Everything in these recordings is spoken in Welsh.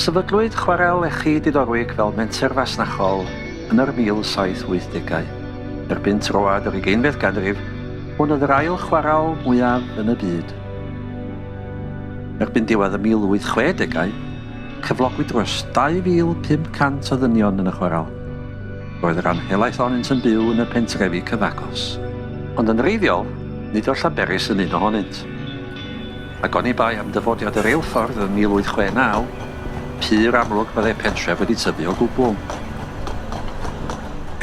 Sefydlwyd chwarel Llechi diddorwig fel menter fasnachol yn yr 1780au. Erbyn troad yr 20fed ganrif, hwn oedd yr ail chwarel mwyaf yn y byd. Erbyn diwedd y 1860au, cyflogwyd dros 2500 o ddynion yn y chwarel. Roedd yr anhelaeth ohonynt yn byw yn y pentrefi cyfagos. Ond yn wreiddiol, nid o'r Llanberis yn un ohonynt. Ac oni bai am dyfodiad yr eilffordd yn 1869, pur amlwg byddai pentref wedi tyfu o gwbl.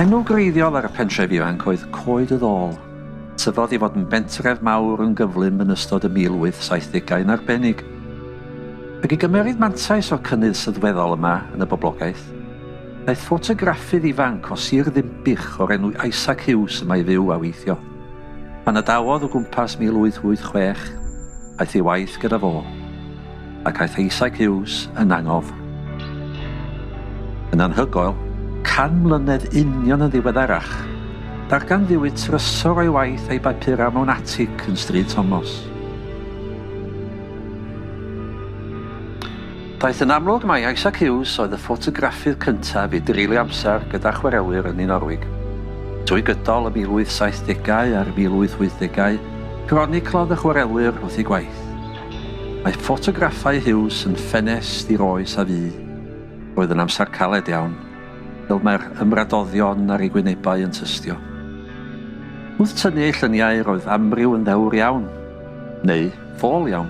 Enw greiddiol ar y pentref ifanc oedd Coed y Ddôl. Tyfodd i fod yn bentref mawr yn gyflym yn ystod y 1870au'n arbennig. Ac i gymeryd mantais o cynnydd sylweddol yma yn y boblogaeth, daeth ffotograffydd ifanc o Sir Ddimpych o'r enw Issac Hughes yma i fyw a weithio. Pan adawodd o gwmpas 1886, aeth ei waith gyda fo, ac aeth Issac Hughes yn angof. Yn anhygoel, 100 mlynedd union yn ddiweddarach, ddarganfuwyd trysor o'i waith a'i bapura mewn atig yn Stryd Thomas. Daeth yn amlwg mai Issac Hughes oedd y ffotograffydd cyntaf i dreulio amser gyda chwarelwyr yn un Norwig. Trwy gydol y 1870au a'r 1880au, croniclodd y chwarelwyr wrth ei gwaith. Mae ffotograffau Hughes yn ffenest i'r oes a fu. Roedd yn amser caled iawn, fel mae'r ymradoddion ar ei gwynebau yn tystio. Wrth tynnu ei lluniau roedd amryw yn ddewr iawn, neu ffôl iawn.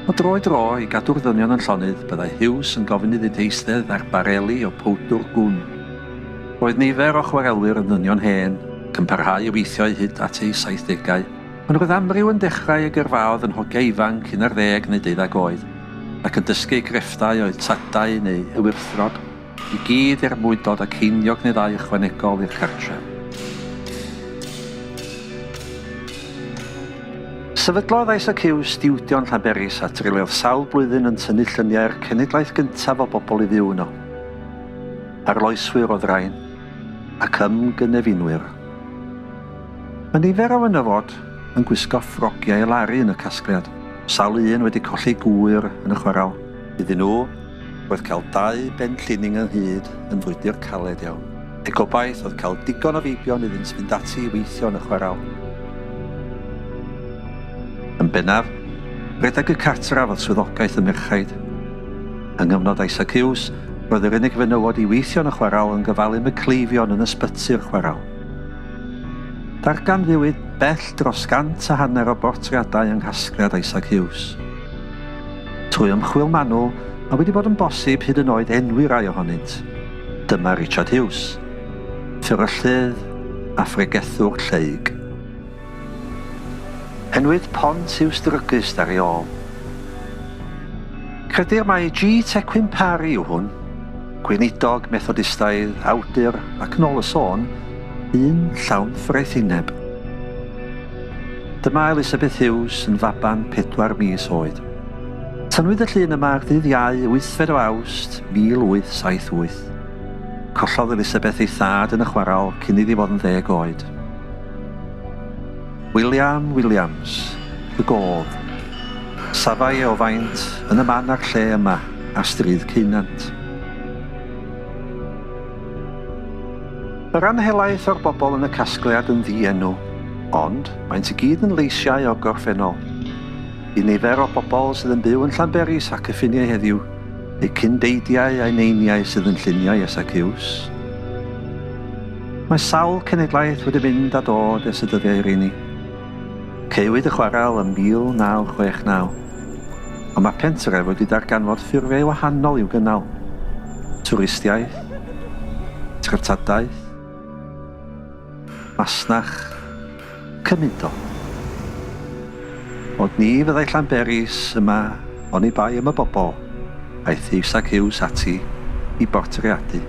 O dro i dro i gadw'r ddynion yn llonydd, byddai Hughes yn gofyn iddynt eistedd ar bareli o powdwr gwn. Roedd nifer o chwarelwyr yn ddynion hen, ac yn parhau i weithio hyd at ei 70au, ond roedd amryw yn dechrau y gyrfaodd yn hogiau ifanc 11 neu 12 oed, ac yn dysgu grefftau oedd tadau neu ywyrthrod, i gyd er mwyn dod â ceiniog neu ddau ychwanegol i'r cartref. Sefydlodd Issac Hughes stiwdio yn Llanberis a treuliodd sawl blwyddyn yn tynnu lluniau'r cenedlaeth gyntaf o bobl i fyw yno. Arloeswyr oedd rhain, ac ymgynefinwyr. Mae nifer o fenywod yn gwisgo ffrogiau Galeri yn y casgliad. Sawl un wedi colli gwyr yn y chwarel. Iddyn nhw, roedd cael 2 benlluning ynghyd yn fwydyr caled iawn. Eu gobaith oedd cael digon o feibion iddynt fynd ati i weithio yn y chwarel. Yn bennaf, rhedeg y cartref oedd swyddogaeth y merchaid. Yng nghyfnod Issac Hughes, roedd yr unig fenywod i weithio yn y chwarel yn gyfalu y cleifion yn ysbytu'r chwarel. Ddarganfuwyd bell dros 150 o bortreadau yng nghasgliad Issac Hughes. Trwy ymchwil manwl, mae wedi bod yn bosib hyd yn oed enwi rai ohonynt. Dyma Richard Hughes, fferyllydd a phregethwr lleug. Enwyd Ponciau ar ei ôl. Credir mai G. Tecwyn Parry yw hwn, gweinidog methodistaidd, awdur ac nôl y sôn, un llawn ffraethineb. Dyma Elizabeth Hughes yn faban 4 mis oed. Tynwyd y llun yma ar ddydd Iau 8 Awst 1878. Collodd Elizabeth ei thad yn y chwarel cyn iddi fod yn 10 oed. William Williams, y godd. Safai o faint yn y man a'r lle yma a stryd Ceunant. Yr anhelaeth o'r bobl yn y casgliad yn ddienw, ond maent i gyd yn leisiau o gorffennol. I nifer o bobl sydd yn byw yn Llanberis ac y ffiniau heddiw, eu cyndeidiau a'i neiniau sydd yn lluniau Issac Hughes. Mae sawl cenedlaeth wedi mynd a dod ers y dyddiau rheini. Ceiwyd y chwarel yn 1969, ond mae pentref wedi darganfod ffurfiau wahanol i'w gynnal. Twristiaeth, treftadaeth, masnach, cymudo. Ond ni fyddai Llanberis yma oni bai am y bobl, aeth Issac Hughes ati i bortreadu.